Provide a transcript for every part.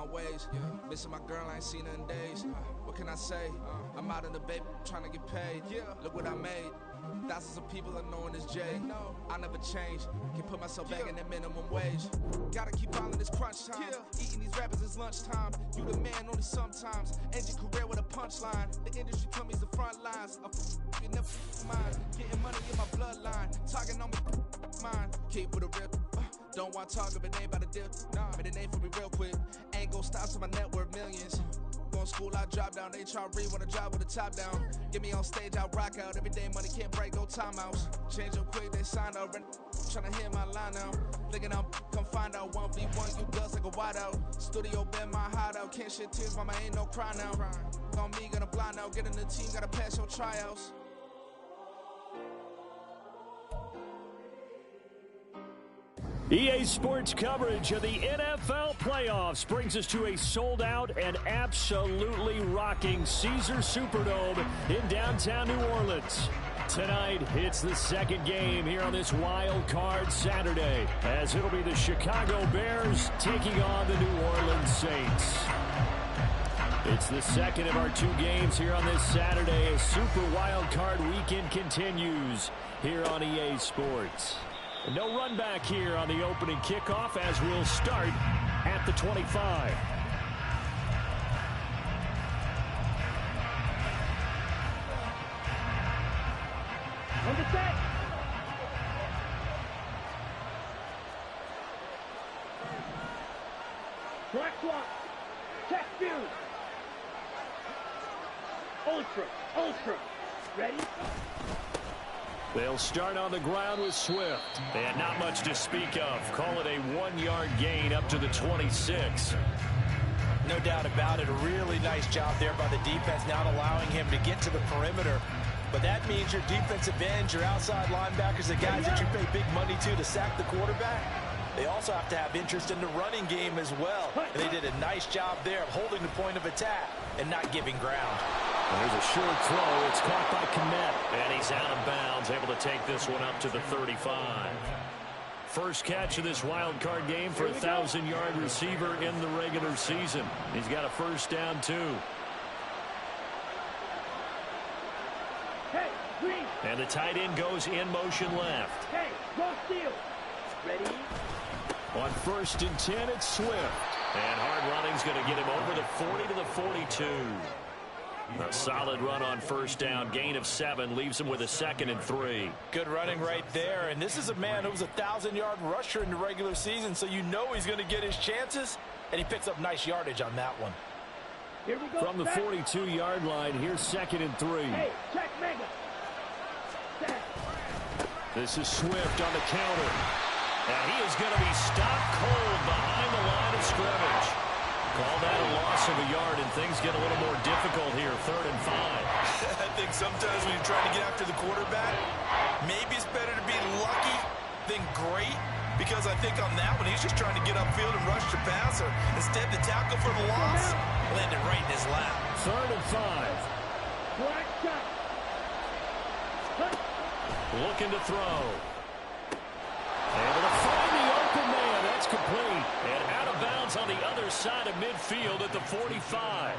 my ways. Missing my girl, I ain't seen her in days. What can I say? I'm out in the baby, trying to get paid. Look what I made. Thousands of people are knowing this Jay. I never change. Can put myself back in that minimum wage. Gotta keep all in this crunch time. Eating these rappers is lunchtime. You the man only sometimes. End your career with a punchline. The industry told me it's the front lines. You never mind. Getting money in my bloodline. Talking on me, mine. Keep with a real. Don't want to talk if it ain't about a deal. Made a name for me real quick. Ain't gon' stop till my net worth millions. Going school, I drop down. They try to read when I drive with the top down. Get me on stage, I rock out. Every day money can't break, no timeouts. Change up quick, they signed up. Tryna hear my line out. Thinking I'm come find out. 1v1, you dust like a wideout. Studio been my hideout. Can't shed tears, mama ain't no cry now. On me, gonna blind out. Get in the team, gotta pass your tryouts. EA Sports coverage of the NFL playoffs brings us to a sold-out and absolutely rocking Caesars Superdome in downtown New Orleans. Tonight, it's the second game here on this wild card Saturday, as it'll be the Chicago Bears taking on the New Orleans Saints. It's the second of our two games here on this Saturday as Super Wild Card Weekend continues here on EA Sports. No run back here on the opening kickoff as we'll start at the 25. On the set. Black swap. Check fuse. Ultra. Ready? They'll start on the ground with Swift. And not much to speak of. Call it a 1-yard gain up to the 26. No doubt about it. A really nice job there by the defense, not allowing him to get to the perimeter. But that means your defensive ends, your outside linebackers, the guys that you pay big money to sack the quarterback, they also have to have interest in the running game as well. And they did a nice job there of holding the point of attack and not giving ground. There's a short throw. It's caught by Kmet. And he's out of bounds, able to take this one up to the 35. First catch of this wild card game for a 1,000-yard receiver in the regular season. He's got a first down, too. Hey, green. And the tight end goes in motion left. Hey, go steal. Ready? On 1st and 10, it's Swift. And hard running's going to get him over the 40 to the 42. A solid run on first down. Gain of 7 leaves him with a 2nd and 3. Good running right there. And this is a man who was a 1,000-yard rusher in the regular season, so you know he's going to get his chances. And he picks up nice yardage on that one. Here we go. From the 42-yard line, here's 2nd and 3. Hey, check mega. Set. This is Swift on the counter. And he is going to be stopped cold behind the line of scrimmage. Call that a loss of a yard, and things get a little more difficult here, 3rd and 5. I think sometimes when you're trying to get after the quarterback, maybe it's better to be lucky than great, because I think on that one, he's just trying to get upfield and rush the passer. Instead, the tackle for the loss landed right in his lap. 3rd and 5. Black shot. Looking to throw. Able to find the open man. That's complete. And out of bounds on the other side of midfield at the 45.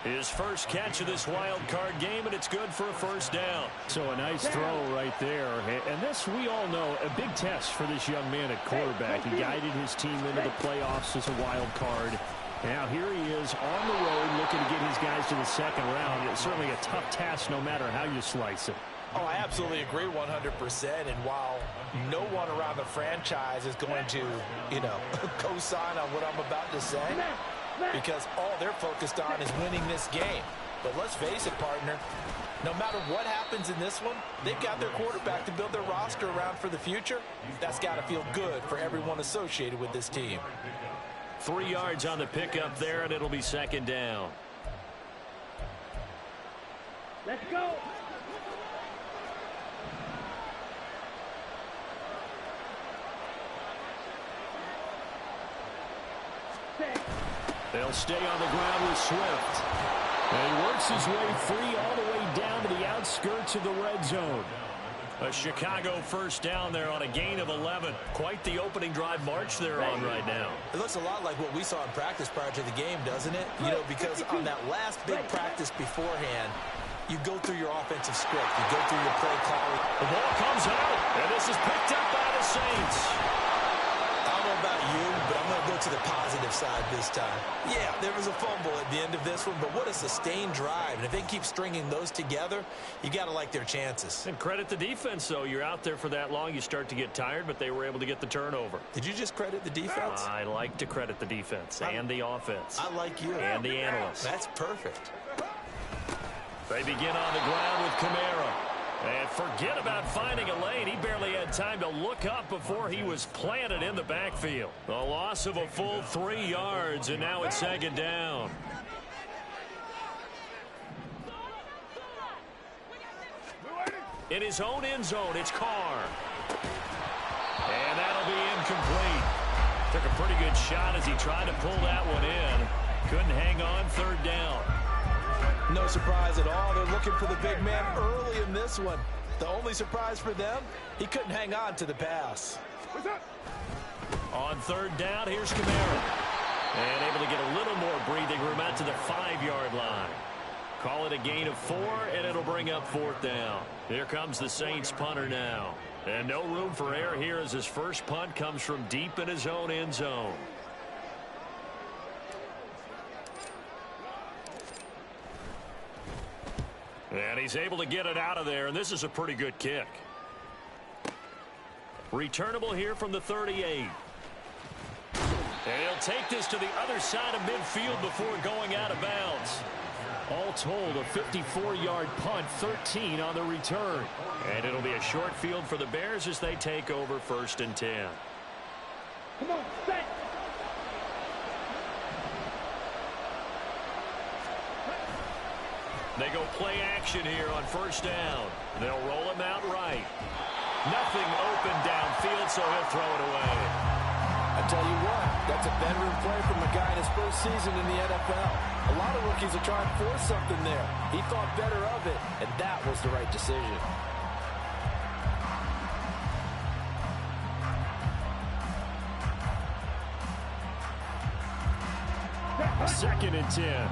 His first catch of this wild card game, and it's good for a first down. So a nice throw right there. And this, we all know, a big test for this young man at quarterback. He guided his team into the playoffs as a wild card. Now here he is on the road looking to get his guys to the 2nd round. It's certainly a tough task no matter how you slice it. Oh, I absolutely agree 100%. And while no one around the franchise is going to, co-sign on what I'm about to say, because all they're focused on is winning this game. But let's face it, partner, no matter what happens in this one, they've got their quarterback to build their roster around for the future. That's got to feel good for everyone associated with this team. 3 yards on the pickup there, and it'll be 2nd down. Let's go. They'll stay on the ground with Swift. And he works his way free all the way down to the outskirts of the red zone. A Chicago first down there on a gain of 11. Quite the opening drive march they're on right now. It looks a lot like what we saw in practice prior to the game, doesn't it? You know, because on that last big practice beforehand, you go through your offensive script. You go through your play call. The ball comes out, and this is picked up by the Saints. I don't know about you, but I'm going to go to the positive side this time. Yeah, there was a fumble at the end of this one, but what a sustained drive. And if they keep stringing those together, you got to like their chances. And credit the defense, though. You're out there for that long, you start to get tired, but they were able to get the turnover. Did you just credit the defense? I like to credit the defense and the offense. I like you. And the analysts. That's perfect. They begin on the ground with Kamara. And forget about finding a lane. He barely had time to look up before he was planted in the backfield. A loss of a full 3 yards, and now it's second down. In his own end zone, it's Carr. And that'll be incomplete. Took a pretty good shot as he tried to pull that one in. Couldn't hang on, third down. No surprise at all. They're looking for the big man early in this one. The only surprise for them, he couldn't hang on to the pass. On third down, here's Kamara. And able to get a little more breathing room out to the 5-yard line. Call it a gain of 4, and it'll bring up fourth down. Here comes the Saints punter now. And no room for error here as his first punt comes from deep in his own end zone. And he's able to get it out of there, and this is a pretty good kick. Returnable here from the 38. And he'll take this to the other side of midfield before going out of bounds. All told, a 54-yard punt, 13 on the return. And it'll be a short field for the Bears as they take over 1st and 10. Come on, set. They go play action here on first down. They'll roll him out right. Nothing open downfield, so he'll throw it away. I tell you what, that's a bedroom play from a guy in his first season in the NFL. A lot of rookies are trying to force something there. He thought better of it, and that was the right decision. Second and 10.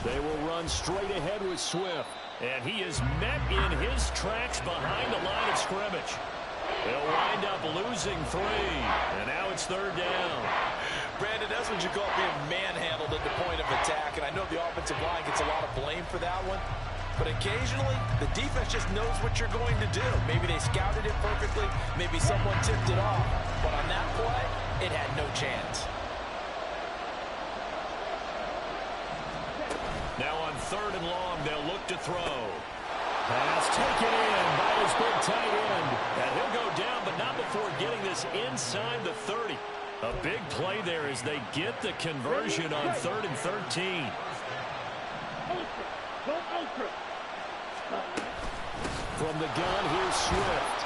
They will run straight ahead with Swift. And he is met in his tracks behind the line of scrimmage. They'll wind up losing 3. And now it's third down. Brandon, that's what you call being manhandled at the point of attack. And I know the offensive line gets a lot of blame for that one. But occasionally, the defense just knows what you're going to do. Maybe they scouted it perfectly. Maybe someone tipped it off. But on that play, it had no chance. Now on third and long, they'll look to throw. Pass taken in by his big tight end. And he'll go down, but not before getting this inside the 30. A big play there as they get the conversion on 3rd and 13. From the gun, here's Swift.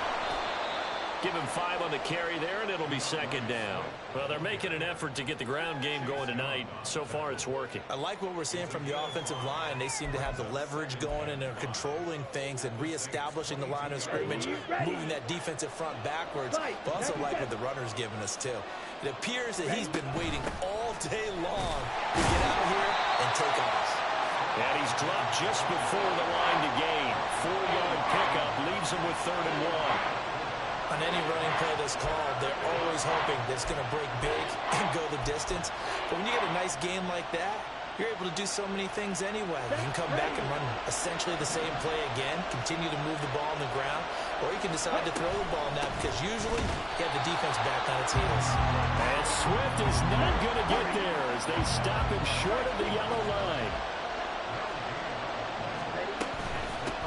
Give him 5 on the carry there, and it'll be second down. Well, they're making an effort to get the ground game going tonight. So far, it's working. I like what we're seeing from the offensive line. They seem to have the leverage going, and they're controlling things and reestablishing the line of scrimmage, moving that defensive front backwards. But also like what the runner's giving us, too. It appears that he's been waiting all day long to get out here and take off. And he's dropped just before the line to gain. 4-yard pickup leaves him with 3rd and 1. On any running play that's called, they're always hoping that it's going to break big and go the distance. But when you get a nice game like that, you're able to do so many things anyway. You can come back and run essentially the same play again, continue to move the ball on the ground, or you can decide to throw the ball now because usually you have the defense back on its heels. And Swift is not going to get there as they stop him short of the yellow line.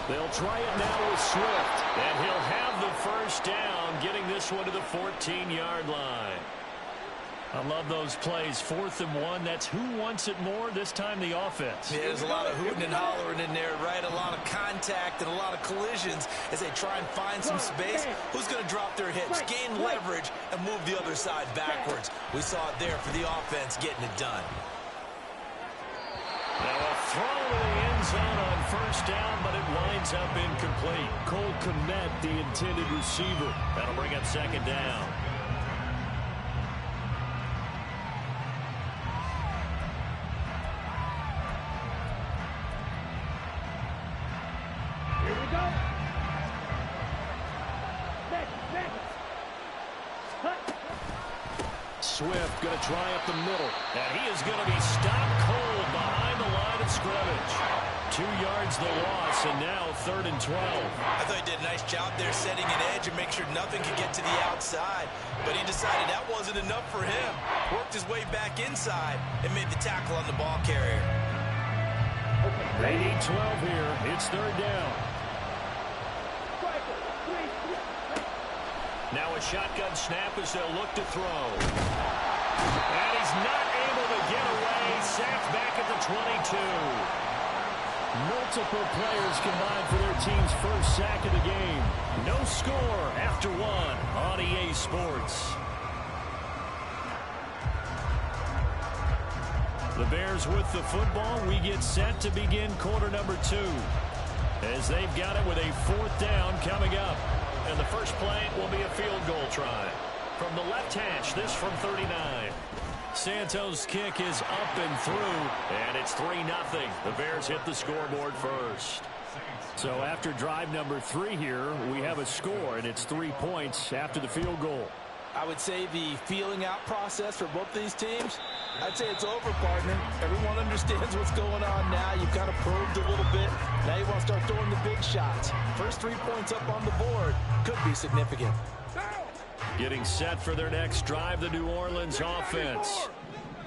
They'll try it now with Swift, and he'll have the first down, getting this one to the 14-yard line. I love those plays. 4th and 1, that's who wants it more, this time the offense. Yeah, there's a lot of hooting and hollering in there, right? A lot of contact and a lot of collisions as they try and find some space. Who's going to drop their hips, gain leverage, and move the other side backwards? We saw it there for the offense getting it done. Now a throw to the end zone on first down, but it winds up incomplete. Cole Kmet, the intended receiver. That'll bring up second down. Here we go. Next. Swift going to try up the middle. And he is going to be stopped cold behind the line of scrimmage. 2 yards the loss, and now 3rd and 12. I thought he did a nice job there setting an edge and make sure nothing could get to the outside. But he decided that wasn't enough for him. Worked his way back inside and made the tackle on the ball carrier. They need 12 here. It's 3rd down. Now a shotgun snap as they'll look to throw. And he's not able to get away. Sacked back at the 22. Multiple players combined for their team's first sack of the game. No score after 1 on EA Sports. The Bears with the football. We get set to begin quarter number 2. As they've got it with a 4th down coming up. And the first play will be a field goal try. From the left hash, this from 39. Santos' kick is up and through, and it's 3-0. The Bears hit the scoreboard first. So after drive number 3 here, we have a score, and it's 3 points after the field goal. I would say the feeling out process for both these teams, I'd say it's over, partner. Everyone understands what's going on now. You've kind of probed a little bit. Now you want to start throwing the big shots. First 3 points up on the board could be significant. Getting set for their next drive, the New Orleans offense.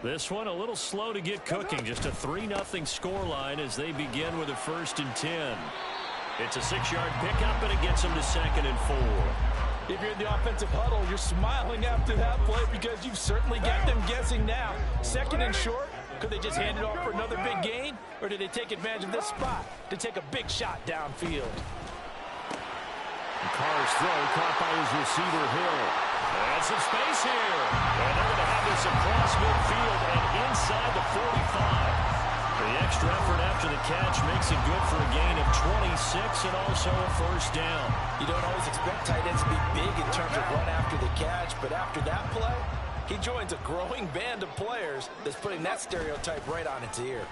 This one a little slow to get cooking. Just a 3-0 scoreline as they begin with a 1st and 10. It's a 6-yard pickup, and it gets them to 2nd and 4. If you're in the offensive huddle, you're smiling after that play because you've certainly got them guessing now. 2nd and short. Could they just hand it off for another big gain? Or did they take advantage of this spot to take a big shot downfield? Carr's throw caught by his receiver, Hill. And some space here. And they're going to have this across midfield and inside the 45. The extra effort after the catch makes it good for a gain of 26 and also a 1st down. You don't always expect tight ends to be big in terms of run after the catch, but after that play, he joins a growing band of players that's putting that stereotype right on its ear.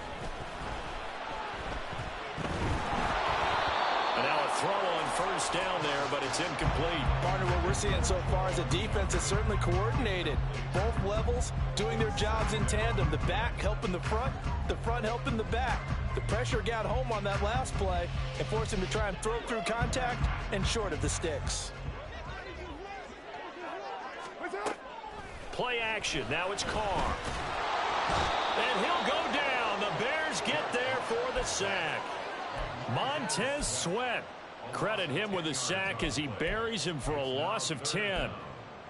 And now a throw on 1st down there, but it's incomplete. Partner, what we're seeing so far is a defense that's certainly coordinated. Both levels doing their jobs in tandem. The back helping the front helping the back. The pressure got home on that last play and forced him to try and throw through contact and short of the sticks. Play action. Now it's Carr. And he'll go down. The Bears get there for the sack. Montez Sweat. Credit him with a sack as he buries him for a loss of 10.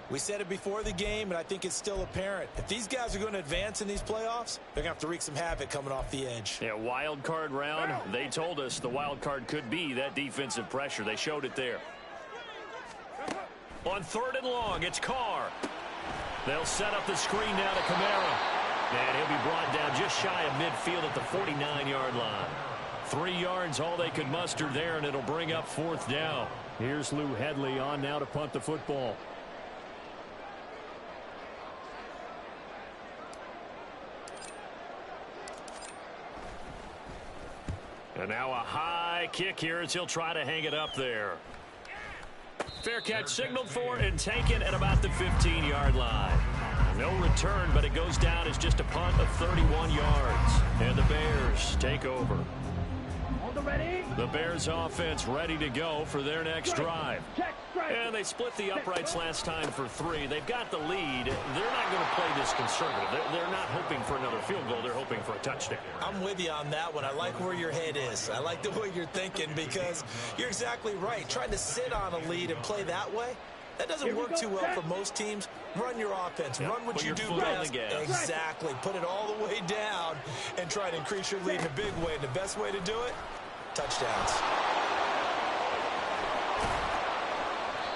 We said it before the game, and I think it's still apparent. If these guys are going to advance in these playoffs, they're going to have to wreak some havoc coming off the edge. Yeah, wild card round. They told us the wild card could be that defensive pressure. They showed it there. On 3rd and long, it's Carr. They'll set up the screen now to Kamara. And he'll be brought down just shy of midfield at the 49-yard line. 3 yards, all they could muster there, and it'll bring up 4th down. Here's Lou Hedley on now to punt the football. And now a high kick here as he'll try to hang it up there. Fair catch signaled for and taken at about the 15-yard line. No return, but it goes down as just a punt of 31 yards. And the Bears take over. The Bears offense ready to go for their next drive. And they split the uprights last time for 3. They've got the lead. They're not going to play this conservative. They're not hoping for another field goal. They're hoping for a touchdown. I'm with you on that one. I like where your head is. I like the way you're thinking because you're exactly right. Trying to sit on a lead and play that way, that doesn't work too well for most teams. Run your offense. Run what you do best. Exactly. Put it all the way down and try to increase your lead in a big way. And the best way to do it, touchdowns.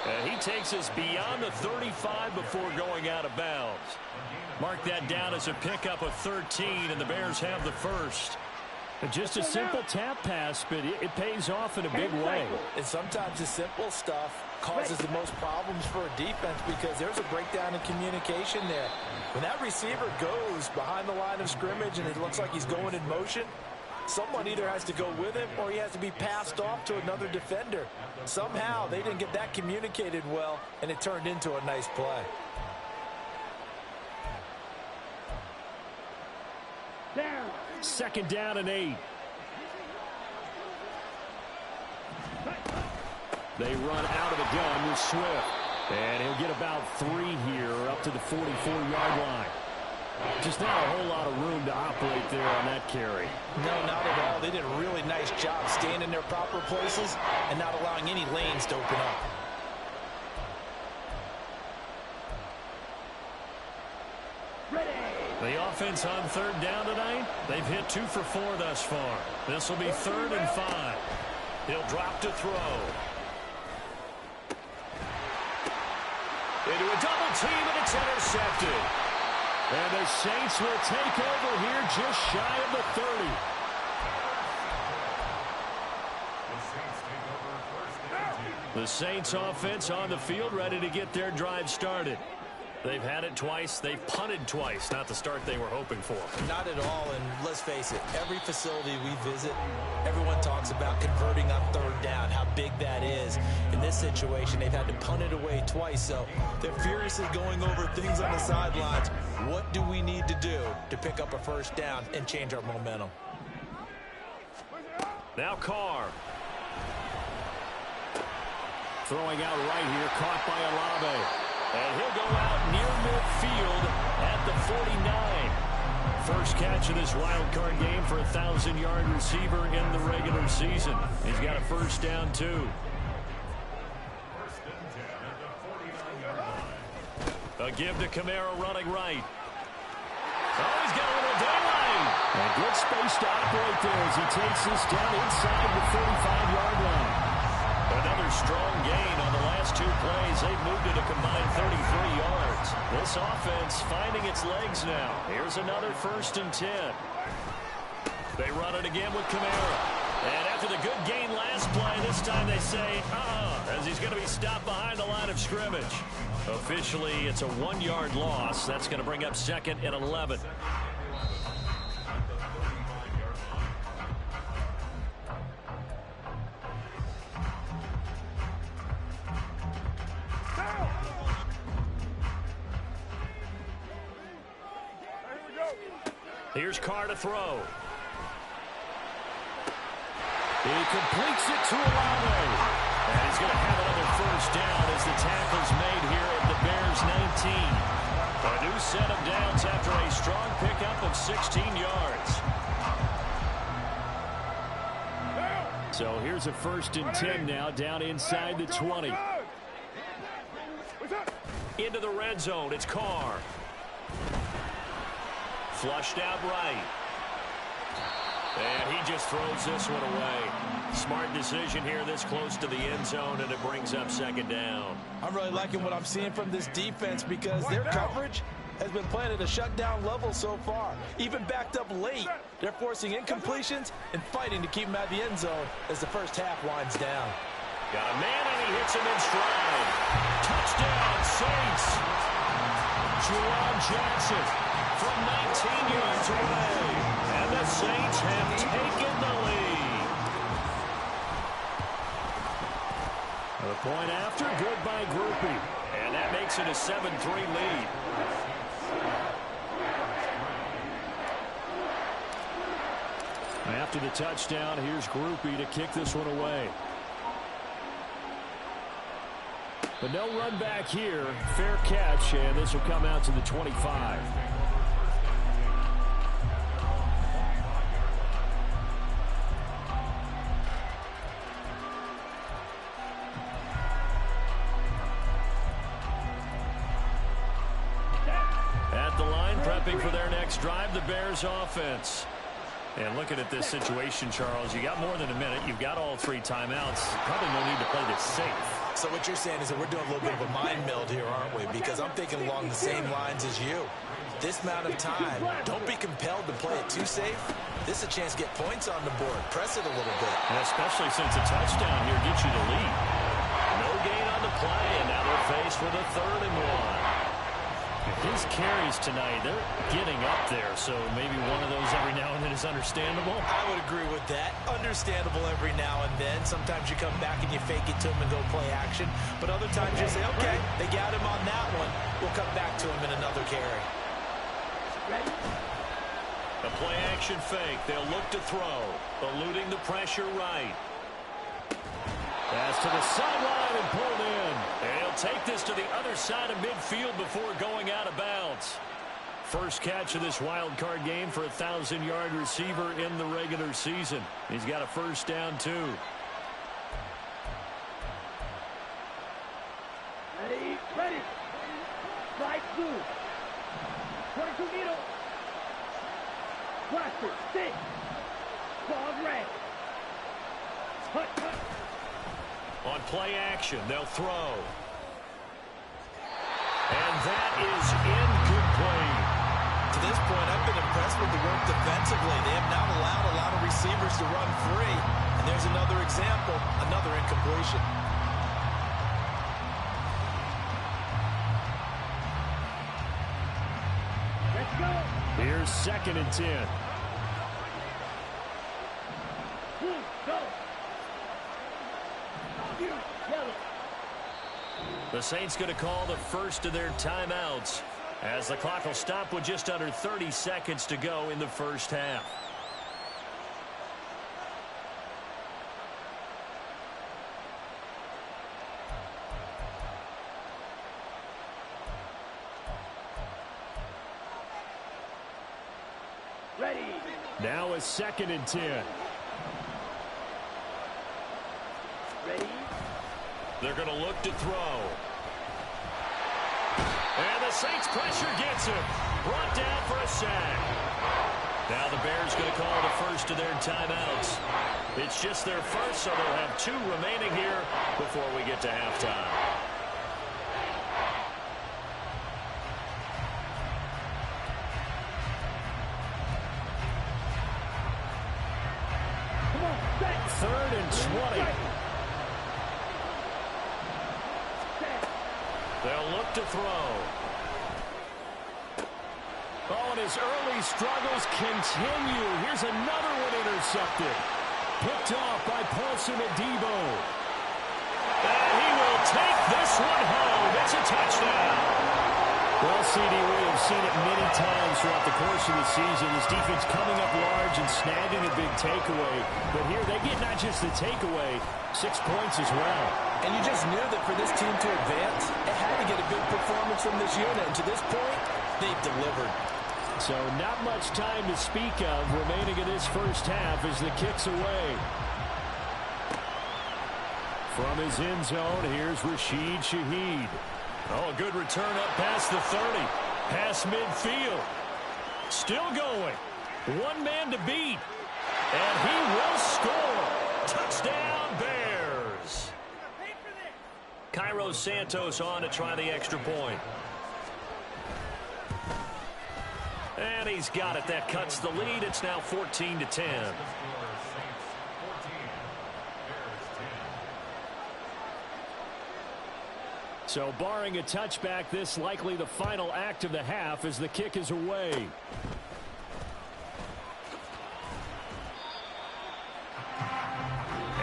And he takes us beyond the 35 before going out of bounds. Mark that down as a pickup of 13, and the Bears have the first. Just a simple tap pass, but it pays off in a big way. And sometimes the simple stuff causes the most problems for a defense because there's a breakdown in communication there. When that receiver goes behind the line of scrimmage and it looks like he's going in motion, someone either has to go with him or he has to be passed off to another defender. Somehow they didn't get that communicated well, and it turned into a nice play. Second down and 8. They run out of the gun with Swift. And he'll get about 3 here up to the 44-yard line. Just not a whole lot of room to operate there on that carry. No, not at all. They did a really nice job staying in their proper places and not allowing any lanes to open up. The offense on third down tonight, they've hit 2 for 4 thus far. This will be 3rd and 5. He'll drop to throw. Into a double team, and it's intercepted. And the Saints will take over here just shy of the 30. The Saints offense on the field ready to get their drive started. They've had it twice. They've punted twice. Not the start they were hoping for. Not at all, and let's face it, every facility we visit, everyone talks about converting on third down, how big that is. In this situation, they've had to punt it away twice, so they're furiously going over things on the sidelines. What do we need to do to pick up a first down and change our momentum? Now Carr. Throwing out right here, caught by Olave. And he'll go out near midfield at the 49. First catch of this wild card game for a 1,000-yard receiver in the regular season. He's got a first down, too. A give to Kamara running right. Oh, he's got a little daylight. And good space to operate there as he takes this down inside the 45-yard line. Another strong gain on the last 2 plays. They've moved it a combined 33 yards. This offense finding its legs now. Here's another 1st and 10. They run it again with Kamara. And after the good gain last play, this time they say, as he's going to be stopped behind the line of scrimmage. Officially, it's a 1-yard loss. That's going to bring up 2nd and 11. Here's Carr to throw. He completes it to Olave. And he's going to have another first down as the tackle's made here at the Bears' 19. A new set of downs after a strong pickup of 16 yards. So here's a 1st and 10 now down inside the 20. Into the red zone. It's Carr. Flushed out right. And he just throws this one away. Smart decision here this close to the end zone, and it brings up 2nd down. I'm really liking what I'm seeing from this defense because their coverage has been playing at a shutdown level so far. Even backed up late, they're forcing incompletions and fighting to keep them out of the end zone as the first half winds down. Got a man, and he hits him in stride. Touchdown, Saints. Juwan Jackson from 19 yards away. And the Saints have taken the lead. The point after, good by Groupie. And that makes it a 7-3 lead. After the touchdown, here's Groupie to kick this one away. But no run back here. Fair catch, and this will come out to the 25. At the line, prepping for their next drive, the Bears offense. And looking at this situation, Charles, you got more than a minute. You've got all 3 timeouts. Probably no need to play this safe. So what you're saying is that we're doing a little bit of a mind meld here, aren't we? Because I'm thinking along the same lines as you. this amount of time, don't be compelled to play it too safe. This is a chance to get points on the board. Press it a little bit. And especially since a touchdown here gets you the lead. No gain on the play, and now they're faced with a 3rd and 1. His carries tonight, they're getting up there, so maybe one of those every now and then is understandable. I would agree with that. Understandable every now and then. Sometimes you come back and you fake it to him and go play action. But other times you say, okay, they got him on that one. We'll come back to him in another carry. A play-action fake. They'll look to throw. Eluding the pressure right. Pass to the sideline and pulled in. And he'll take this to the other side of midfield before going out of bounds. First catch of this wild card game for a 1,000-yard receiver in the regular season. He's got a first down, too. Ready. Strike 2. 22 needle. Blaster, 6. Ball red. Hut. On play action, they'll throw. And that is incomplete. To this point, I've been impressed with the work defensively. They have not allowed a lot of receivers to run free. And there's another example, another incompletion. Let's go. Here's 2nd and 10. Go. The Saints going to call the first of their timeouts as the clock will stop with just under 30 seconds to go in the first half. Ready. Now a 2nd and 10. Ready. They're going to look to throw. And the Saints pressure gets him. Brought down for a sack. Now the Bears going to call the first of their timeouts. It's just their first, so they'll have 2 remaining here before we get to halftime. Come on, set. 3rd and 20. They'll look to throw. Oh, and his early struggles continue. Here's another one intercepted. Picked off by Paulson Adebo. And he will take this one home. It's a touchdown. Well, CD, we have seen it many times throughout the course of the season. This defense coming up large and snagging a big takeaway. But here they get not just the takeaway, 6 points as well. And you just knew that for this team to advance, it had to get a big performance from this unit. And to this point, they've delivered. So not much time to speak of remaining in this first half as the kick's away. From his end zone, here's Rashid Shaheed. Oh, a good return up past the 30. Past midfield. Still going. One man to beat. And he will score. Touchdown, Bears. Cairo Santos on to try the extra point. And he's got it. That cuts the lead. It's now 14-10. So barring a touchback, this likely the final act of the half as the kick is away.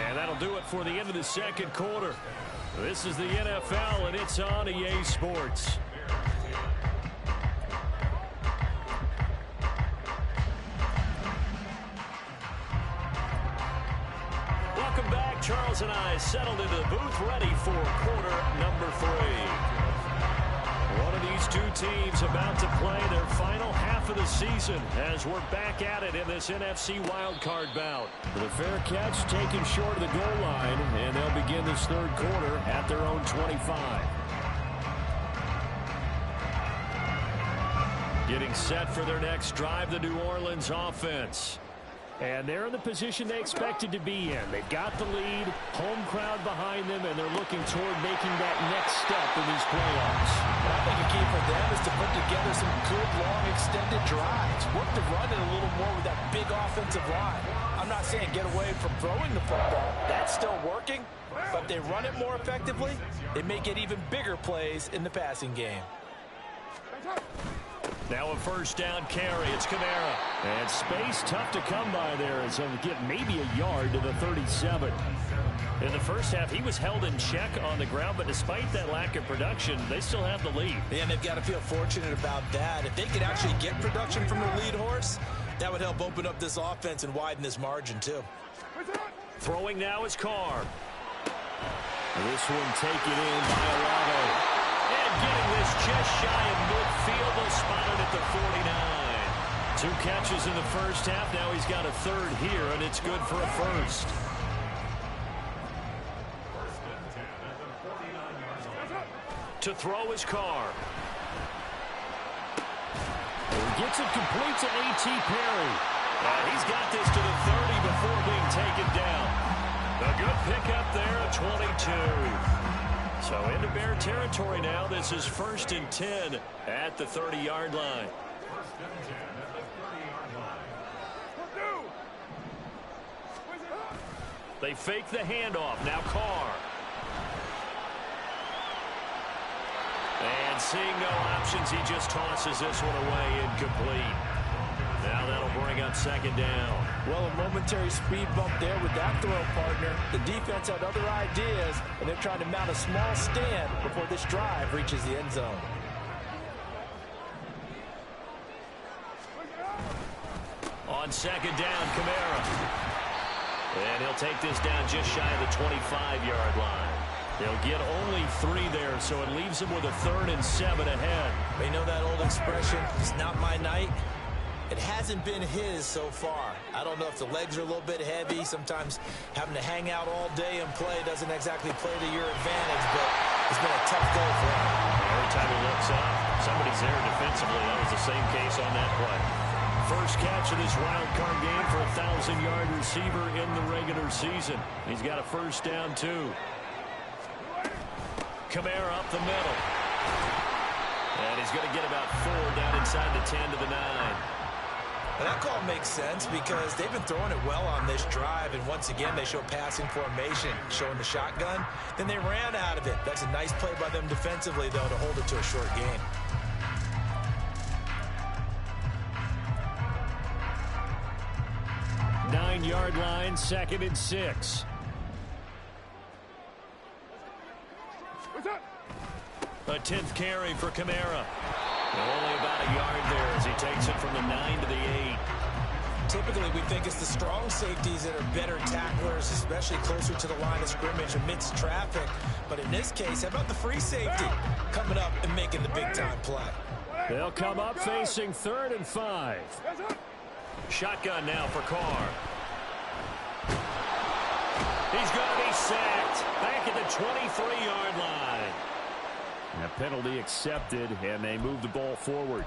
And that'll do it for the end of the second quarter. This is the NFL, and it's on EA Sports. Welcome back. Charles and I settled into the booth ready for quarter number 3. One of these two teams about to play their final half of the season as we're back at it in this NFC wildcard bout. The fair catch taken short of the goal line, and they'll begin this third quarter at their own 25. Getting set for their next drive, the New Orleans offense. And they're in the position they expected to be in. They've got the lead, home crowd behind them, and they're looking toward making that next step in these playoffs. And I think a key for them is to put together some good, long, extended drives. Work the run it a little more with that big offensive line. I'm not saying get away from throwing the football. That's still working. But if they run it more effectively, they may get even bigger plays in the passing game. Now a first down carry. It's Kamara. And space tough to come by there as he'll get maybe a yard to the 37. In the first half, he was held in check on the ground, but despite that lack of production, they still have the lead. And they've got to feel fortunate about that. If they could actually get production from their lead horse, that would help open up this offense and widen this margin too. Throwing now is Carr. This one taken in by Olave. And getting this just shy of midfield, they'll spot it at the 49. 2 catches in the first half. Now he's got a third here, and it's good for a first. To throw his Carr. He gets it complete to A.T. Perry. And he's got this to the 30 before being taken down. A good pickup there at 22. So into Bear territory now. This is 1st and 10 at the 30-yard line. They fake the handoff. Now Carr. And seeing no options, he just tosses this one away incomplete. Now that'll bring up 2nd down. Well, a momentary speed bump there with that throw partner. The defense had other ideas, and they're trying to mount a small stand before this drive reaches the end zone. On 2nd down, Kamara. And he'll take this down just shy of the 25-yard line. They'll get only 3 there, so it leaves them with a 3rd and 7 ahead. You know that old expression, it's not my night? It hasn't been his so far. I don't know if the legs are a little bit heavy. Sometimes having to hang out all day and play doesn't exactly play to your advantage, but it's been a tough go for him. Every time he looks up, somebody's there defensively. That was the same case on that play. First catch of this wild card game for a 1,000-yard receiver in the regular season. He's got a first down, too. Kamara up the middle. And he's going to get about 4 down inside the 10 to the 9. And that call makes sense because they've been throwing it well on this drive, and once again they show passing formation, showing the shotgun. Then they ran out of it. That's a nice play by them defensively, though, to hold it to a short gain. Nine-yard line, 2nd and 6. A 10th carry for Kamara. Only about a yard there as he takes it from the 9 to the 8. Typically, we think it's the strong safeties that are better tacklers, especially closer to the line of scrimmage amidst traffic. But in this case, how about the free safety coming up and making the big-time play? They'll come up facing 3rd and 5. Shotgun now for Carr. He's going to be sacked back at the 23-yard line. A penalty accepted, and they move the ball forward.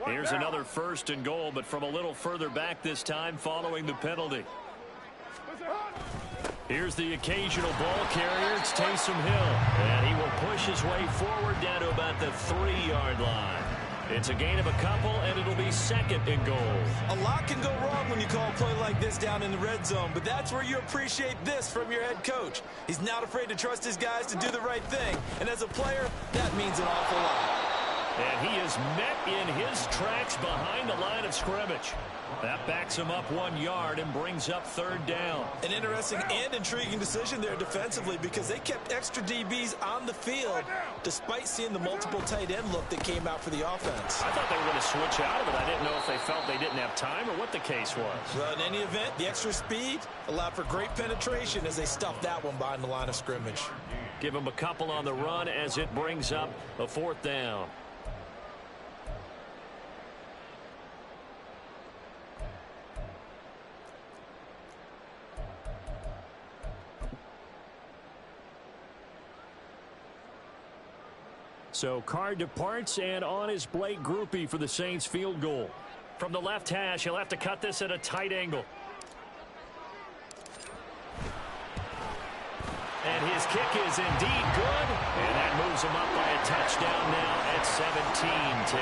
Here's another 1st and goal, but from a little further back this time following the penalty. Here's the occasional ball carrier. It's Taysom Hill, and he will push his way forward down to about the 3-yard line. It's a gain of a couple, and it'll be 2nd and goal. A lot can go wrong when you call a play like this down in the red zone, but that's where you appreciate this from your head coach. He's not afraid to trust his guys to do the right thing, and as a player, that means an awful lot. And he is met in his tracks behind the line of scrimmage. That backs him up 1 yard and brings up 3rd down. An interesting and intriguing decision there defensively because they kept extra DBs on the field despite seeing the multiple tight end look that came out for the offense. I thought they were going to switch out of it. I didn't know if they felt they didn't have time or what the case was. Well, in any event, the extra speed allowed for great penetration as they stuffed that one behind the line of scrimmage. Give him a couple on the run as it brings up a 4th down. So Carr departs, and on is Blake Grupe for the Saints field goal. From the left hash, he'll have to cut this at a tight angle. And his kick is indeed good, and that moves him up by a touchdown now at 17-10.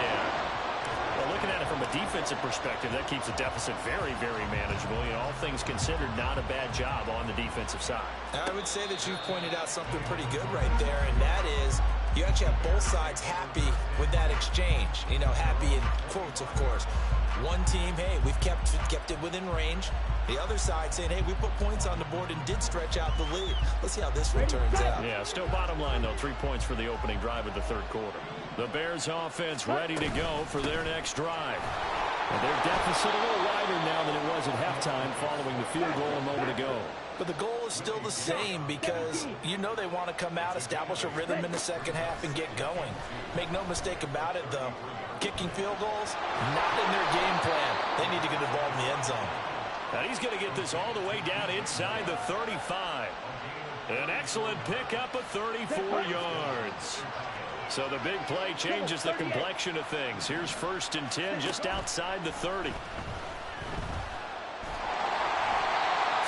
Well, looking at it from a defensive perspective, that keeps the deficit very, very manageable. You know, all things considered, not a bad job on the defensive side. I would say that you've pointed out something pretty good right there, and that is you actually have both sides happy with that exchange. You know, happy in quotes, of course. One team, hey, we've kept it within range. The other side saying, hey, we put points on the board and did stretch out the lead. Let's see how this one turns out. Yeah, still bottom line, though, 3 points for the opening drive of the third quarter. The Bears offense ready to go for their next drive. And their deficit a little wider now than it was at halftime following the field goal a moment ago. But the goal is still the same because you know they want to come out, establish a rhythm in the second half, and get going. Make no mistake about it, though. Kicking field goals, not in their game plan. They need to get involved in the end zone. And he's going to get this all the way down inside the 35. An excellent pickup of 34 yards. So the big play changes the complexion of things. Here's 1st and 10 just outside the 30.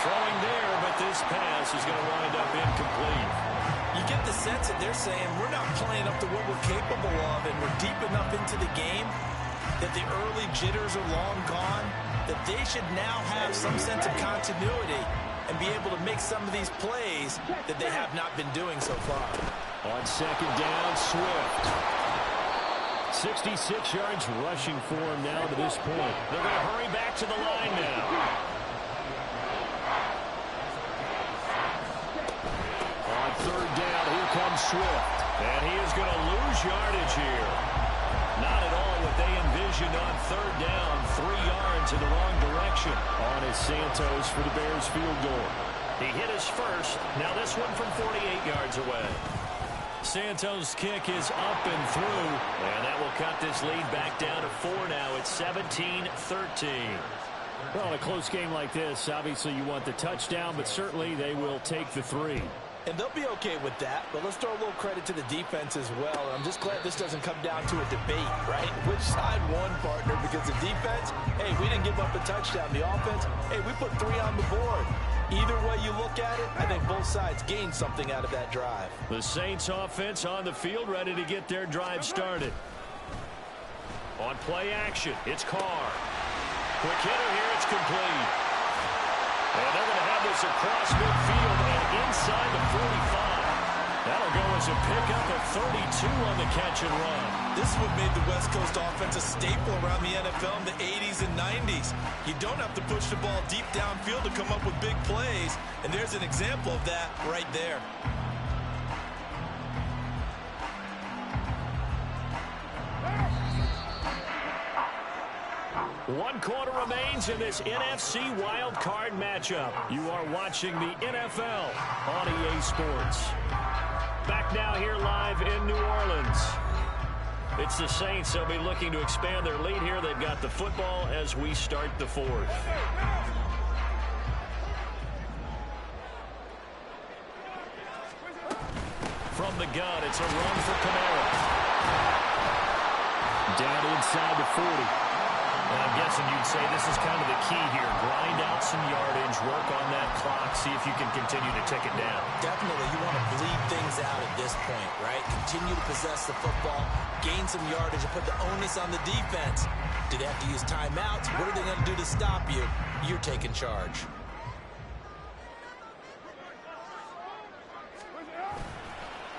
Throwing there, but this pass is going to wind up incomplete. You get the sense that they're saying we're not playing up to what we're capable of, and we're deep enough into the game that the early jitters are long gone, that they should now have some sense of continuity and be able to make some of these plays that they have not been doing so far. On 2nd down, Swift. 66 yards rushing for him now to this point. They're going to hurry back to the line now. On 3rd down, here comes Swift. And he is going to lose yardage here. Not at all what they envisioned on 3rd down. 3 yards in the wrong direction. On is Santos for the Bears field goal. He hit his first. Now this one from 48 yards away. Santos' kick is up and through, and that will cut this lead back down to 4 now. It's 17-13. Well, in a close game like this, obviously you want the touchdown, but certainly they will take the 3. And they'll be okay with that, but let's throw a little credit to the defense as well. I'm just glad this doesn't come down to a debate, right? Which side won, partner? Because the defense, hey, we didn't give up a touchdown. The offense, hey, we put 3 on the board. Either way you look at it, I think both sides gained something out of that drive. The Saints offense on the field ready to get their drive started. On play action, it's Carr. Quick hitter here, it's complete. And they're going to have this across midfield and inside the 45. That'll go as a pickup of 32 on the catch and run. This is what made the West Coast offense a staple around the NFL in the 80s and 90s. You don't have to push the ball deep downfield to come up with big plays, and there's an example of that right there. One quarter remains in this NFC wild card matchup. You are watching the NFL on EA Sports. Back now here live in New Orleans. It's the Saints. They'll be looking to expand their lead here. They've got the football as we start the 4th. From the gun, it's a run for Kamara. Down inside the 40. And I'm guessing you'd say this is kind of the key here. Grind out some yardage, work on that clock, see if you can continue to tick it down. Definitely, you want to bleed things out at this point, right? Continue to possess the football, gain some yardage, and put the onus on the defense. Do they have to use timeouts? What are they going to do to stop you? You're taking charge.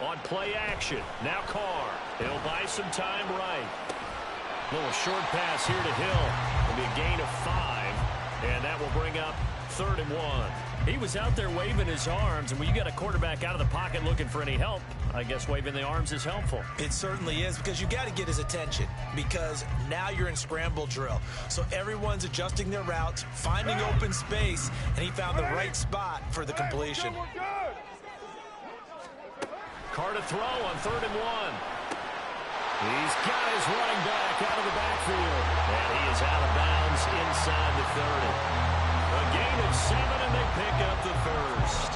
On play action, now Carr. He'll buy some time right. Little short pass here to Hill. It'll be a gain of 5, and that will bring up 3rd and 1. He was out there waving his arms, and when you got a quarterback out of the pocket looking for any help, I guess waving the arms is helpful. It certainly is, because you got to get his attention, because now you're in scramble drill. So everyone's adjusting their routes, finding open space, and he found the right spot for the completion. Carr to throw on 3rd and 1. He's got his running back out of the backfield. And he is out of bounds inside the 30. A gain of 7, and they pick up the 1st.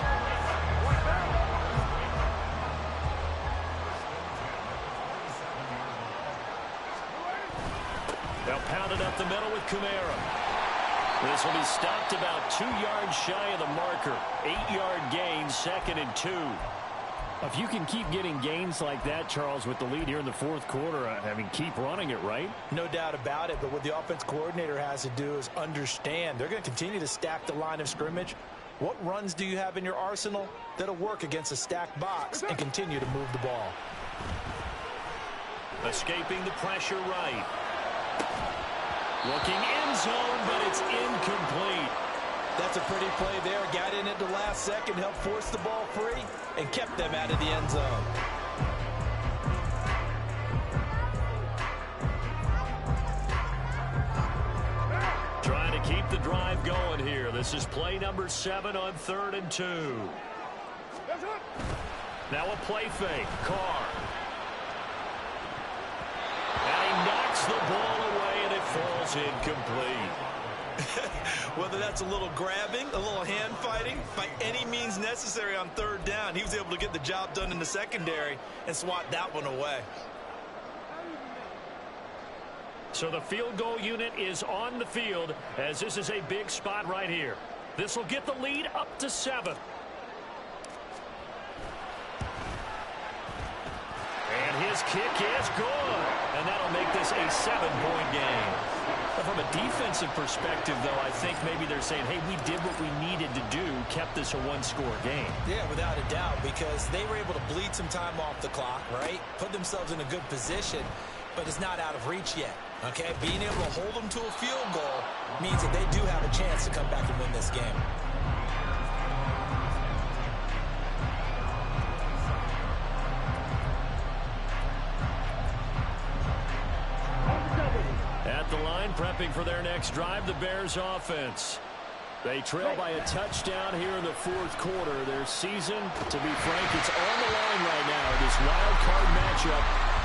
up the middle with Kamara. This will be stopped about 2 yards shy of the marker. 8-yard gain, 2nd and 2. If you can keep getting gains like that, Charles, with the lead here in the fourth quarter, I mean, keep running it, right? No doubt about it, but what the offense coordinator has to do is understand they're going to continue to stack the line of scrimmage. What runs do you have in your arsenal that'll work against a stacked box and continue to move the ball? Escaping the pressure right. Looking end zone, but it's incomplete. That's a pretty play there. Got in at the last second, helped force the ball free, and kept them out of the end zone. Trying to keep the drive going here. This is play number 7 on 3rd and 2. Now a play fake. Carr. And he knocks the ball away, and it falls incomplete. Whether that's a little grabbing, a little hand fighting, by any means necessary on 3rd down, he was able to get the job done in the secondary and swat that one away. So the field goal unit is on the field as this is a big spot right here. This will get the lead up to 7. And his kick is good. And that'll make this a 7-point game. But from a defensive perspective, though, I think maybe they're saying, hey, we did what we needed to do, kept this a 1-score game. Yeah, without a doubt, because they were able to bleed some time off the clock, right? Put themselves in a good position, but it's not out of reach yet, okay? Being able to hold them to a field goal means that they do have a chance to come back and win this game. At the line, prepping for their next drive, the Bears offense. They trail by a touchdown here in the fourth quarter. Their season, to be frank, it's on the line right now in this wild card matchup.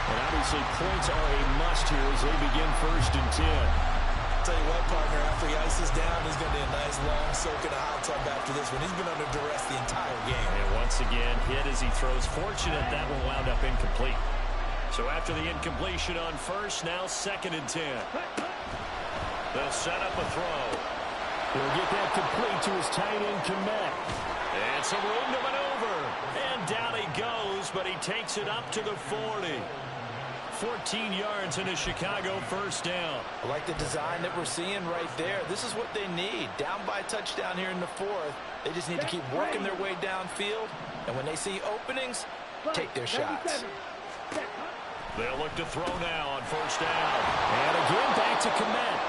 And obviously points are a must here as they begin 1st and 10. Tell you what, partner, after he ices down, he's going to be a nice long soak in a hot tub after this one. He's been under duress the entire game. And once again, hit as he throws. Fortunate that one wound up incomplete. So after the incompletion on 1st, now 2nd and 10. They'll set up a throw. He'll get that complete to his tight end, Komet. And some room to maneuver. And down he goes, but he takes it up to the 40. 14 yards in a Chicago 1st down. I like the design that we're seeing right there. This is what they need. Down by a touchdown here in the 4th. They just need to keep working their way downfield. And when they see openings, take their shots. They'll look to throw now on 1st down. And again back to Komet.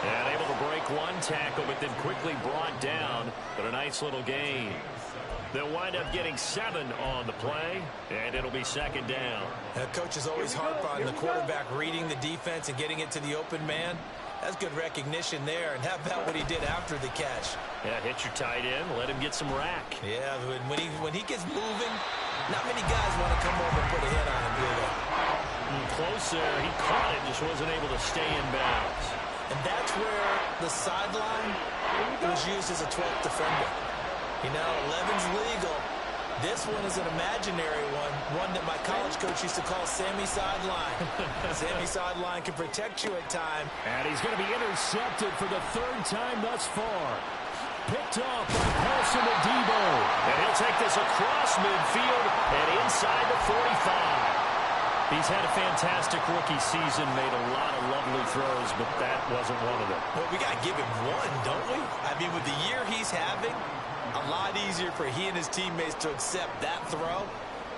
And able to break one tackle, but then quickly brought down. But a nice little gain. They'll wind up getting 7 on the play, and it'll be 2nd down. Coaches always harp on the quarterback reading the defense and getting it to the open man. That's good recognition there. And how about what he did after the catch? Yeah, hit your tight end, let him get some rack. Yeah, when he gets moving, not many guys want to come over and put a hit on him, do they? Close there. He caught it, just wasn't able to stay in bounds. And that's where the sideline was used as a 12th defender. You know, 11's legal. This one is an imaginary one that my college coach used to call Sammy Sideline. Sammy Sideline can protect you at time. And he's going to be intercepted for the 3rd time thus far. Picked off by Paulson Adebo. And he'll take this across midfield and inside the 45. He's had a fantastic rookie season, made a lot of lovely throws, but that wasn't one of them. Well, we got to give him one, don't we? I mean, with the year he's having, a lot easier for he and his teammates to accept that throw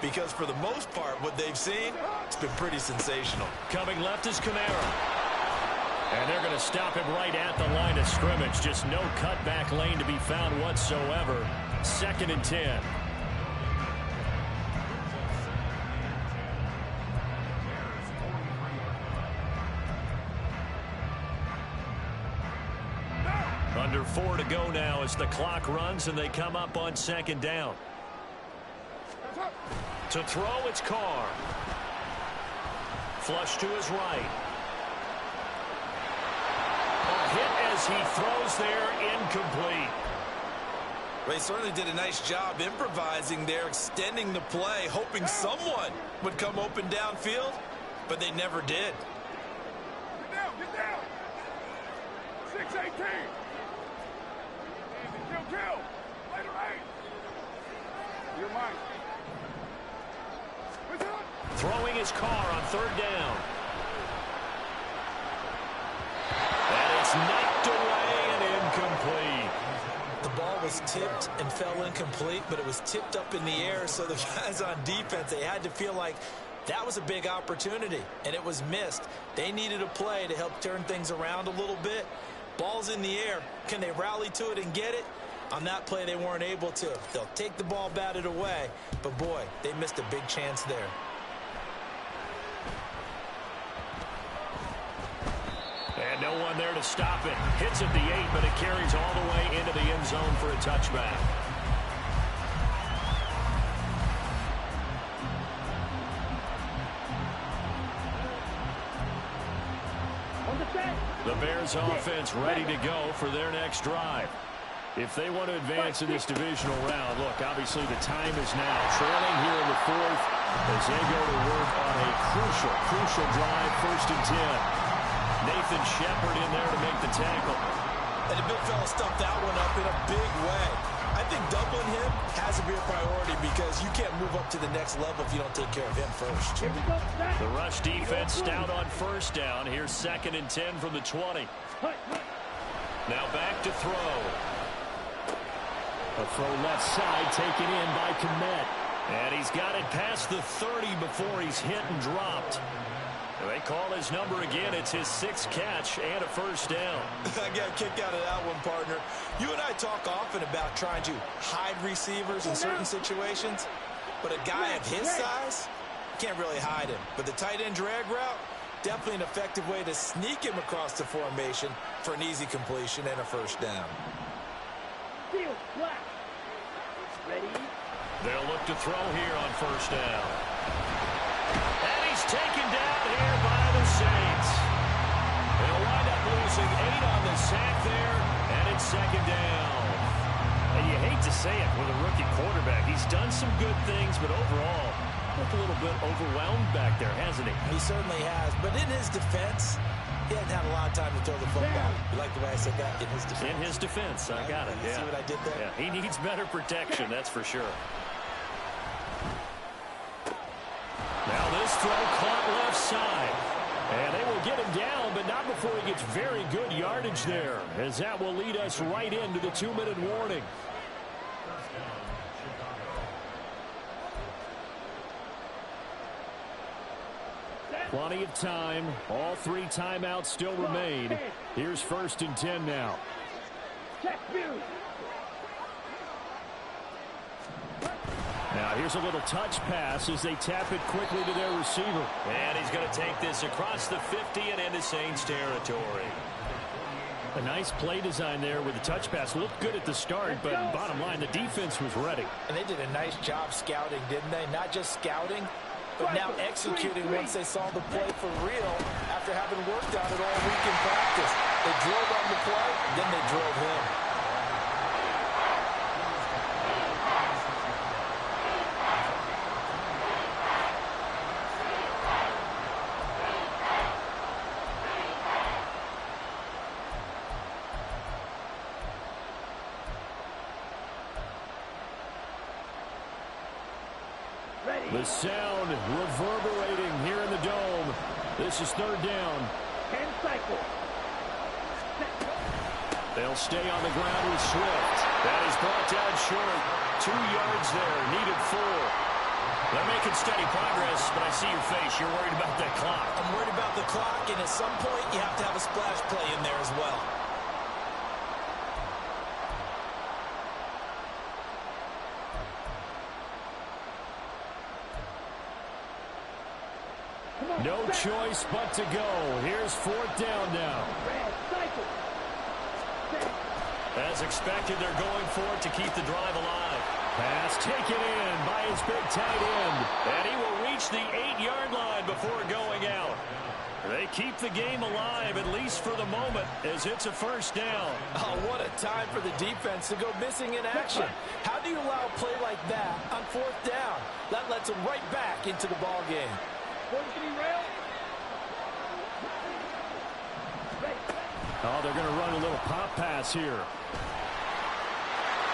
because for the most part, what they've seen, it's been pretty sensational. Coming left is Kamara. And they're going to stop him right at the line of scrimmage. Just no cutback lane to be found whatsoever. 2nd and 10. Under 4 to go now as the clock runs and they come up on 2nd down. To throw, it's Carr. Flush to his right. A hit as he throws there, incomplete. Well, he certainly did a nice job improvising there, extending the play, hoping someone would come open downfield, but they never did. 6-18. Kill. Later, 8. You're mine. Throwing his car on third down. And it's knocked away and incomplete. The ball was tipped and fell incomplete, but it was tipped up in the air, so the guys on defense, they had to feel like that was a big opportunity, and it was missed. They needed a play to help turn things around a little bit. Ball's in the air. Can they rally to it and get it? On that play, they weren't able to. They'll take the ball batted away, but boy, they missed a big chance there. And no one there to stop it. Hits at the 8, but it carries all the way into the end zone for a touchback. The Bears offense ready to go for their next drive. If they want to advance in this divisional round, look, obviously the time is now. Trailing here in the fourth as they go to work on a crucial drive, 1st and 10. Nathan Shepard in there to make the tackle. And the big fella stuffed that one up in a big way. I think doubling him has to be a priority because you can't move up to the next level if you don't take care of him first. The rush defense stout on 1st down. Here's 2nd and 10 from the 20. Now back to throw. A throw left side taken in by Kmet. And he's got it past the 30 before he's hit and dropped. They call his number again. It's his 6th catch and a 1st down. I got a kick out of that one, partner. You and I talk often about trying to hide receivers in certain situations, but a guy of his size can't really hide him. But the tight end drag route, definitely an effective way to sneak him across the formation for an easy completion and a 1st down. Field flat. Ready? They'll look to throw here on 1st down. And he's taken down here by the Saints. They'll wind up losing 8 on the sack there, and it's 2nd down. And you hate to say it with a rookie quarterback. He's done some good things, but overall, looked a little bit overwhelmed back there, hasn't he? He certainly has, but in his defense, he hasn't had a lot of time to throw the football. You like the way I said that? In his defense. In his defense, I got it. You see what I did there? Yeah, he needs better protection, that's for sure. Now this throw caught left side. And they will get him down, but not before he gets very good yardage there, as that will lead us right into the 2-minute warning. Plenty of time. All 3 timeouts still remain. Here's 1st and 10 now. Now here's a little touch pass as they tap it quickly to their receiver. And he's going to take this across the 50 and into Saints territory. A nice play design there with the touch pass. Looked good at the start, but bottom line, the defense was ready. And they did a nice job scouting, didn't they? Not just scouting, but now executing once they saw the play for real after having worked on it all week in practice. They drilled on the play, then they drilled him. The sound reverberating here in the dome. This is 3rd down. 10 cycles. They'll stay on the ground with Swift. That is brought down short. 2 yards there, needed 4. They're making steady progress, but I see your face. You're worried about that clock. I'm worried about the clock, and at some point, you have to have a splash play in there as well. No choice but to go. Here's 4th down now. As expected, they're going for it to keep the drive alive. Pass taken in by his big tight end. And he will reach the 8-yard line before going out. They keep the game alive, at least for the moment, as it's a 1st down. Oh, what a time for the defense to go missing in action. How do you allow a play like that on 4th down? That lets them right back into the ball game. Oh, they're going to run a little pop pass here.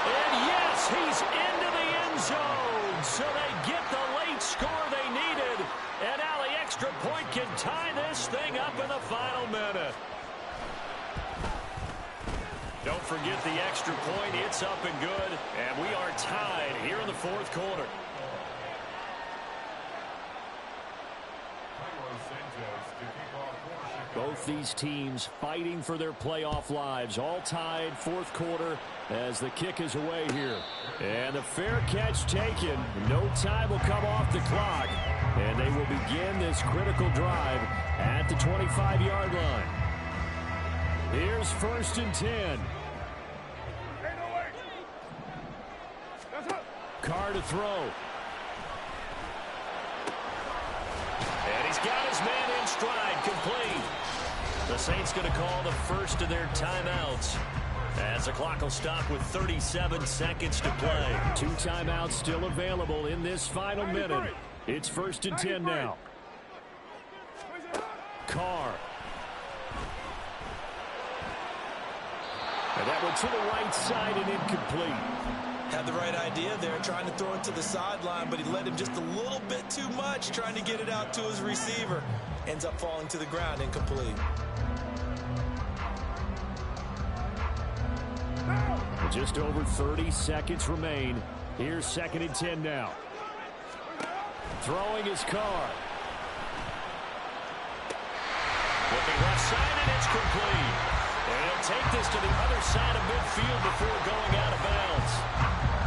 And yes, he's into the end zone. So they get the late score they needed. And now the extra point can tie this thing up in the final minute. Don't forget the extra point. It's up and good. And we are tied here in the fourth quarter. Both these teams fighting for their playoff lives. All tied, fourth quarter, as the kick is away here. And the fair catch taken. No time will come off the clock. And they will begin this critical drive at the 25-yard line. Here's 1st and 10. Carr to throw. And he's got his man in stride, complete. The Saints going to call the first of their timeouts as the clock will stop with 37 seconds to play. 2 timeouts still available in this final minute. It's 1st and 10 now. Carr. And that went to the right side and incomplete. Had the right idea there, trying to throw it to the sideline, but he led him just a little bit too much, trying to get it out to his receiver. Ends up falling to the ground, incomplete. Just over 30 seconds remain. Here's 2nd and 10 now. Throwing his Carr. Looking left side, and it's complete. And he'll take this to the other side of midfield before going out of bounds.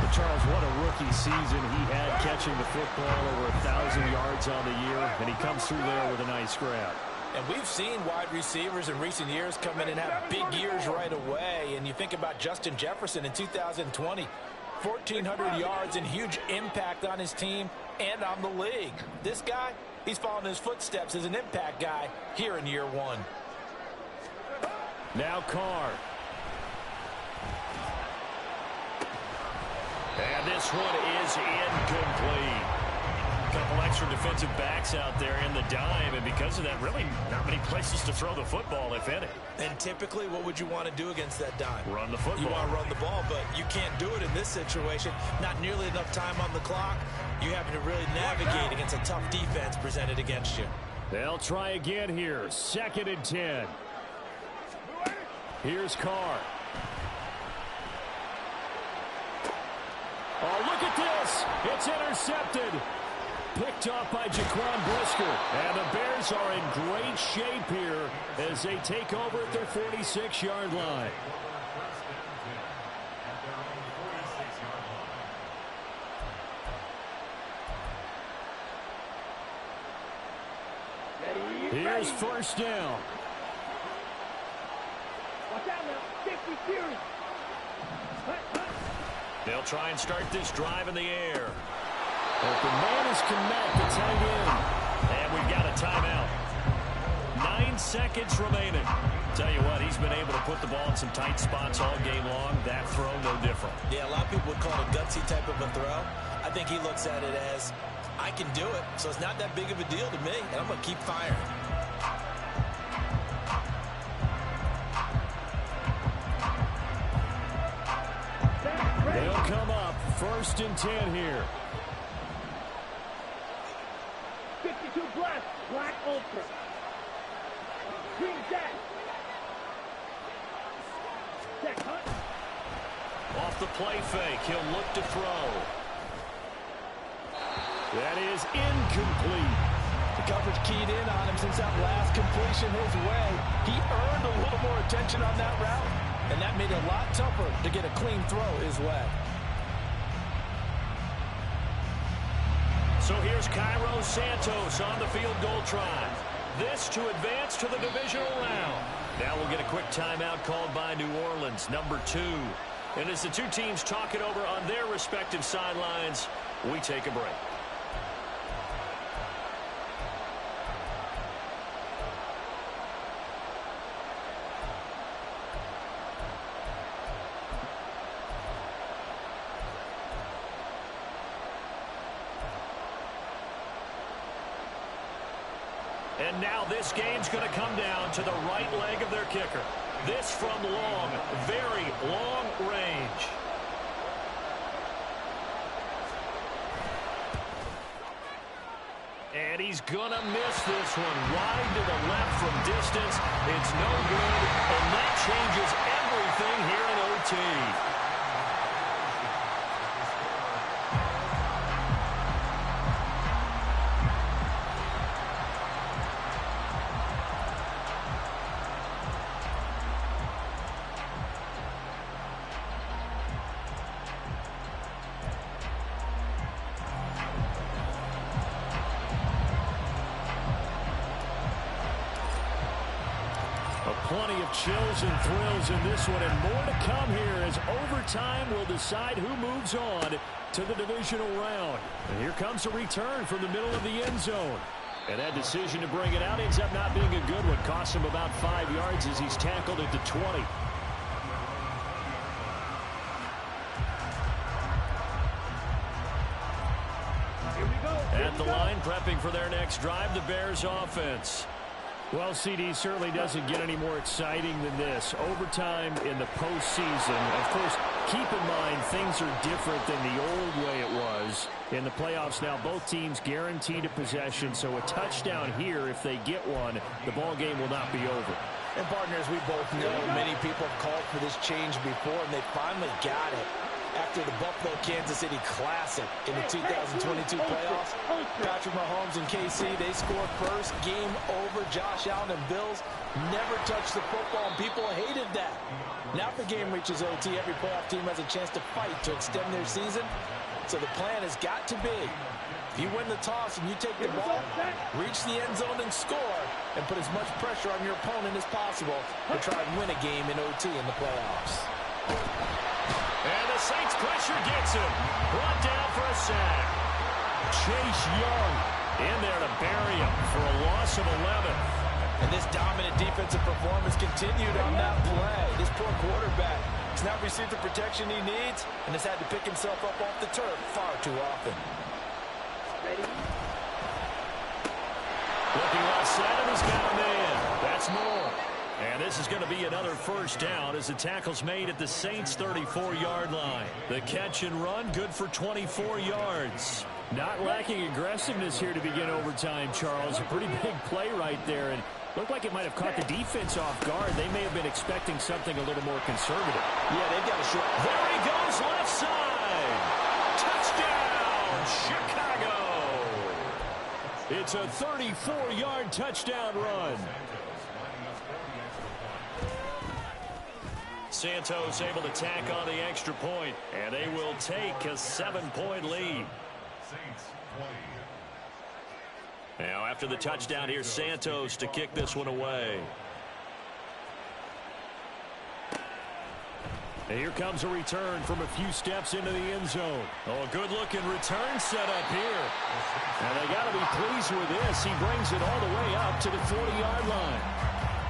But Charles, what a rookie season he had, catching the football over 1,000 yards on the year, and he comes through there with a nice grab. And we've seen wide receivers in recent years come in and have big years right away. And you think about Justin Jefferson in 2020, 1,400 yards and huge impact on his team and on the league. This guy, he's following his footsteps as an impact guy here in year 1. Now Carr. And this one is incomplete. A couple extra defensive backs out there in the dime, and because of that, really not many places to throw the football, if any. And typically, what would you want to do against that dime? Run the football. You want to run the ball, but you can't do it in this situation. Not nearly enough time on the clock. You having to really navigate against a tough defense presented against you. They'll try again here. 2nd and 10. Here's Carr. Oh, look at this. It's intercepted. Picked off by Jaquan Brisker. And the Bears are in great shape here as they take over at their 46-yard line. Here's 1st down. Watch out now. Safety series. They'll try and start this drive in the air. But the man is Komet, the tight end. And we've got a timeout. 9 seconds remaining. Tell you what, he's been able to put the ball in some tight spots all game long. That throw, no different. Yeah, a lot of people would call it a gutsy type of a throw. I think he looks at it as, I can do it, so it's not that big of a deal to me, and I'm going to keep firing. They'll come up 1st and 10 here. 52 black ultra. Green deck. Deck hunt. Off the play fake, he'll look to throw. That is incomplete. The coverage keyed in on him since that last completion his way. He earned a little more attention on that route, and that made it a lot tougher to get a clean throw his way. So here's Cairo Santos on the field goal try. This to advance to the divisional round. Now we'll get a quick timeout called by New Orleans, number 2. And as the two teams talk it over on their respective sidelines, we take a break. And now this game's going to come down to the right leg of their kicker. This from long, very long range. And he's going to miss this one. Wide to the left from distance. It's no good, and that changes everything here in OT. Plenty of chills and thrills in this one, and more to come here as overtime will decide who moves on to the divisional round. And here comes a return from the middle of the end zone. And that decision to bring it out ends up not being a good one. Costs him about 5 yards as he's tackled at the 20. At the line, prepping for their next drive, the Bears offense. Well, CD certainly doesn't get any more exciting than this. Overtime in the postseason. Of course, keep in mind things are different than the old way it was. In the playoffs now, both teams guaranteed a possession, so a touchdown here, if they get one, the ball game will not be over. And partners, we both know many people have called for this change before, and they finally got it. After the Buffalo-Kansas City Classic in the 2022 playoffs, Patrick Mahomes and KC, they scored first. Game over. Josh Allen and Bills never touched the football, and people hated that. Now if the game reaches OT, every playoff team has a chance to fight to extend their season. So the plan has got to be, if you win the toss and you take the ball, reach the end zone and score, and put as much pressure on your opponent as possible to try and win a game in OT in the playoffs. And the Saints pressure gets him. Brought down for a sack. Chase Young in there to bury him for a loss of 11. And this dominant defensive performance continued on that play. This poor quarterback has not received the protection he needs and has had to pick himself up off the turf far too often. Looking left side, and he's got a man. That's more. And this is going to be another first down as the tackle's made at the Saints' 34-yard line. The catch and run, good for 24 yards. Not lacking aggressiveness here to begin overtime, Charles. A pretty big play right there, and looked like it might have caught the defense off guard. They may have been expecting something a little more conservative. Yeah, they've got a short. There he goes, left side. Touchdown, Chicago. It's a 34-yard touchdown run. Santos able to tack on the extra point, and they will take a 7-point lead. Now after the touchdown, here's Santos to kick this one away. And here comes a return from a few steps into the end zone. Oh, a good-looking return set up here. And they got to be pleased with this. He brings it all the way up to the 40-yard line.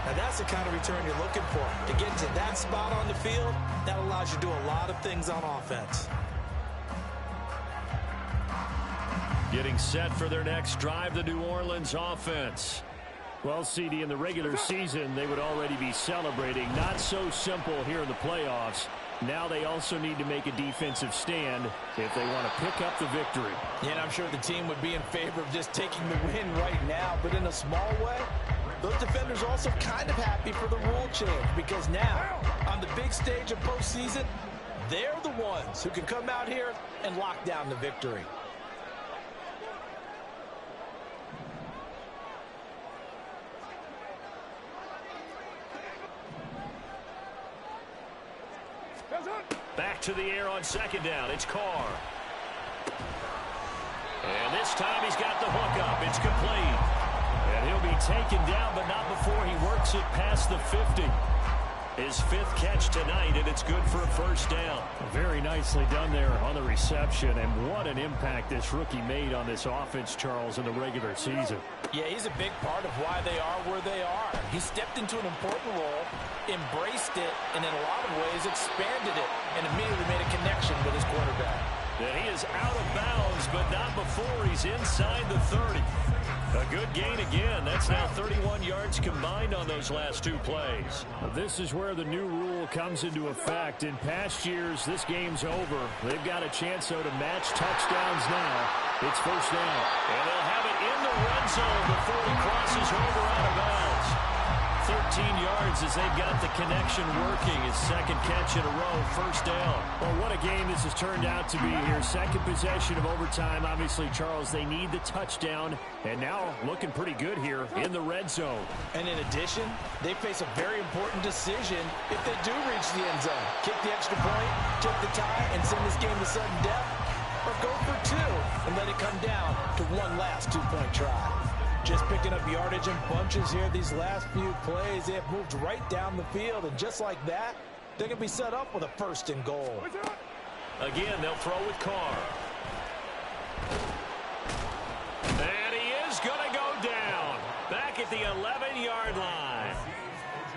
Now that's the kind of return you're looking for. To get to that spot on the field, that allows you to do a lot of things on offense. Getting set for their next drive, the New Orleans offense. Well, CD, in the regular season, they would already be celebrating. Not so simple here in the playoffs. Now they also need to make a defensive stand if they want to pick up the victory. Yeah, and I'm sure the team would be in favor of just taking the win right now, but in a small way, those defenders are also kind of happy for the rule change, because now, on the big stage of postseason, they're the ones who can come out here and lock down the victory. Back to the air on second down. It's Carr. And this time he's got the hook up. It's complete. And he'll be taken down, but not before he works it past the 50. His fifth catch tonight, and it's good for a first down. Very nicely done there on the reception, and what an impact this rookie made on this offense, Charles, in the regular season. Yeah, he's a big part of why they are where they are. He stepped into an important role, embraced it, and in a lot of ways expanded it, and immediately made a connection with his quarterback. And he is out of bounds, but not before he's inside the 30. A good gain again. That's now 31 yards combined on those last two plays. This is where the new rule comes into effect. In past years, this game's over. They've got a chance, though, to match touchdowns now. It's first down. And they'll have it in the red zone before he crosses over out of bounds. 13 yards as they've got the connection working. His second catch in a row, first down. Well, what a game this has turned out to be here. Second possession of overtime. Obviously, Charles, they need the touchdown. And now looking pretty good here in the red zone. And in addition, they face a very important decision if they do reach the end zone. Kick the extra point, take the tie, and send this game to sudden death. Or go for two and let it come down to one last two-point try. Just picking up yardage in bunches here these last few plays. They have moved right down the field, and just like that, they're going to be set up with a first and goal. Again, they'll throw with Carr. And he is going to go down. Back at the 11-yard line.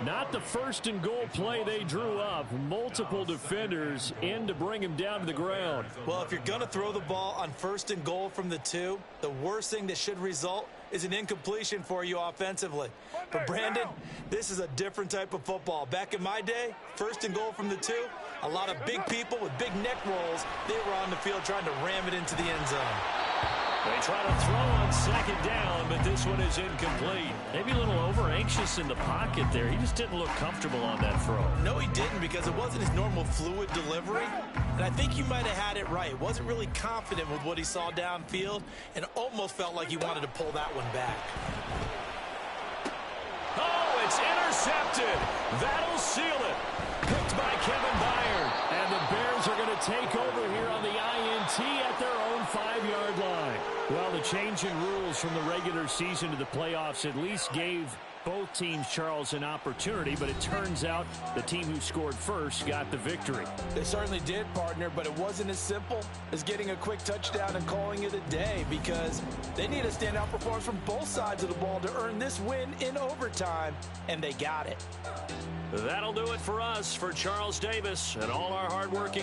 Not the first and goal play they drew up. Multiple defenders in to bring him down to the ground. Well, if you're going to throw the ball on first and goal from the 2, the worst thing that should result is an incompletion for you offensively. But Brandon, this is a different type of football. Back in my day, first and goal from the 2, a lot of big people with big neck rolls, they were on the field trying to ram it into the end zone. They try to throw on second down, but this one is incomplete. Maybe a little over-anxious in the pocket there. He just didn't look comfortable on that throw. No, he didn't, because it wasn't his normal fluid delivery. And I think you might have had it right. Wasn't really confident with what he saw downfield and almost felt like he wanted to pull that one back. Oh, it's intercepted. That'll seal it. Picked by Kevin Byard. And the Bears are going to take over here on the INT at their own 5-yard line. Well, the change in rules from the regular season to the playoffs at least gave both teams, Charles, an opportunity, but it turns out the team who scored first got the victory. They certainly did, partner, but it wasn't as simple as getting a quick touchdown and calling it a day, because they need a standout performance from both sides of the ball to earn this win in overtime, and they got it. That'll do it for us. For Charles Davis and all our hardworking